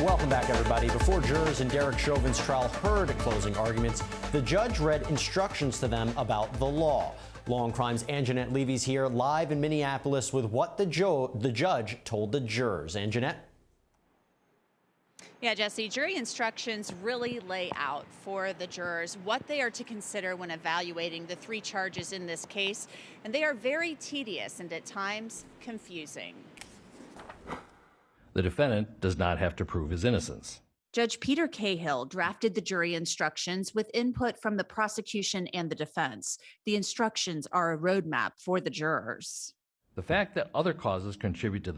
Welcome back, everybody. Before jurors in Derek Chauvin's trial heard closing arguments, the judge read instructions to them about the law. Law&Crime's Anjanette Levy's here live in Minneapolis with what the judge told the jurors. Anjanette? Yeah, Jesse, jury instructions really lay out for the jurors what they are to consider when evaluating the three charges in this case, and they are very tedious and at times confusing. The defendant does not have to prove his innocence. Judge Peter CAHILL drafted the jury instructions with input from the prosecution and the defense. The instructions are a roadmap for the jurors. The fact that other causes contribute to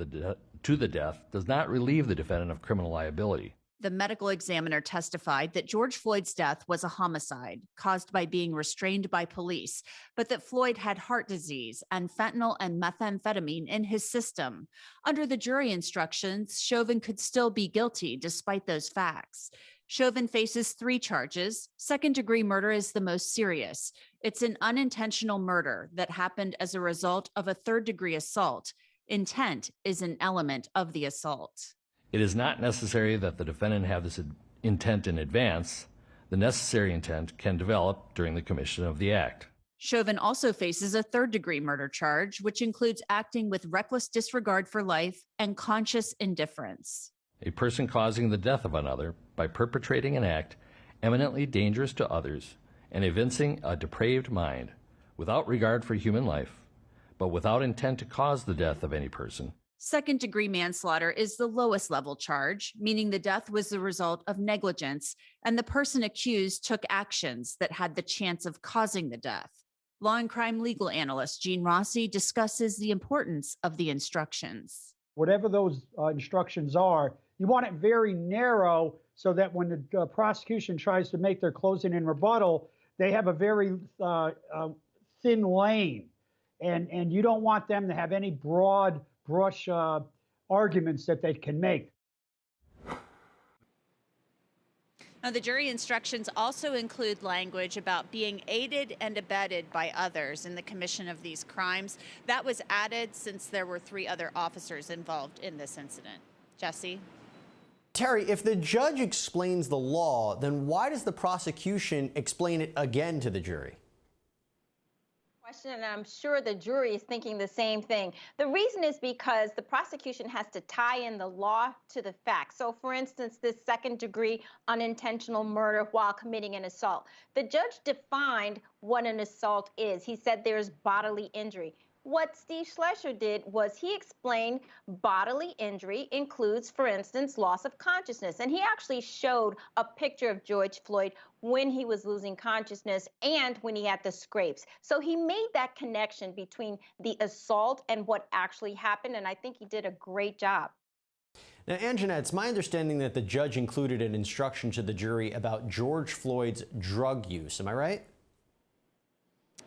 the death does not relieve the defendant of criminal liability. The medical examiner testified that George Floyd's death was a homicide caused by being restrained by police, but that Floyd had heart disease and fentanyl and methamphetamine in his system. Under the jury instructions, Chauvin could still be guilty despite those facts. Chauvin faces 3 charges. Second-degree murder is the most serious. It's an unintentional murder that happened as a result of a third-degree assault. Intent is an element of the assault. It is not necessary that the defendant have this intent in advance. The necessary intent can develop during the commission of the act. Chauvin also faces a third-degree murder charge, which includes acting with reckless disregard for life and conscious indifference. A person causing the death of another by perpetrating an act eminently dangerous to others and evincing a depraved mind without regard for human life, but without intent to cause the death of any person. Second-degree manslaughter is the lowest level charge, meaning the death was the result of negligence and the person accused took actions that had the chance of causing the death. Law&Crime legal analyst Gene Rossi discusses the importance of the instructions. Whatever those instructions are, you want it very narrow so that when the prosecution tries to make their closing and rebuttal, they have a very thin lane. And you don't want them to have any broad brush arguments that they can make. Now, the jury instructions also include language about being aided and abetted by others in the commission of these crimes. That was added since there were 3 other officers involved in this incident. Jesse? Terry, if the judge explains the law, then why does the prosecution explain it again to the jury? And I'm sure the jury is thinking the same thing. The reason is because the prosecution has to tie in the law to the facts. So, for instance, this second-degree unintentional murder while committing an assault. The judge defined what an assault is. He said there's bodily injury. What Steve Schlesser did was he explained bodily injury includes, for instance, loss of consciousness. And he actually showed a picture of George Floyd when he was losing consciousness and when he had the scrapes. So he made that connection between the assault and what actually happened, and I think he did a great job. Now, Anjanette, it's my understanding that the judge included an instruction to the jury about George Floyd's drug use. Am I right?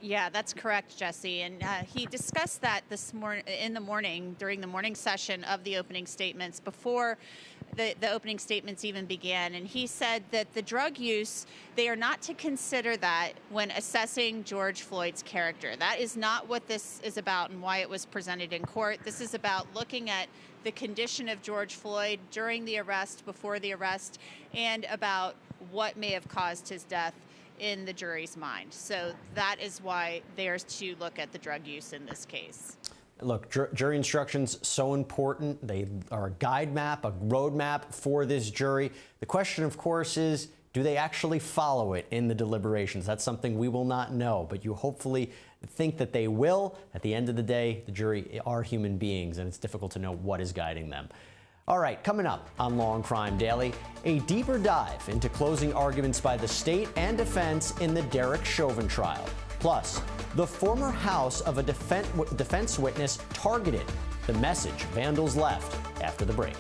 Yeah, that's correct, Jesse. And he discussed that this morning, during the morning session of the opening statements, before the opening statements even began. And he said that the drug use, they are not to consider that when assessing George Floyd's character. That is not what this is about and why it was presented in court. This is about looking at the condition of George Floyd during the arrest, before the arrest, and about what may have caused his death in the jury's mind. So that is why there's to look at the drug use in this case. Look, jury instructions, so important. They are a guide map, a roadmap for this jury. The question, of course, is, do they actually follow it in the deliberations? That's something we will not know, but you hopefully think that they will. At the end of the day, the jury are human beings, and it's difficult to know what is guiding them. All right, coming up on Law&Crime Daily, a deeper dive into closing arguments by the state and defense in the Derek Chauvin trial. Plus, the former house of a defense witness targeted. The message vandals left after the break.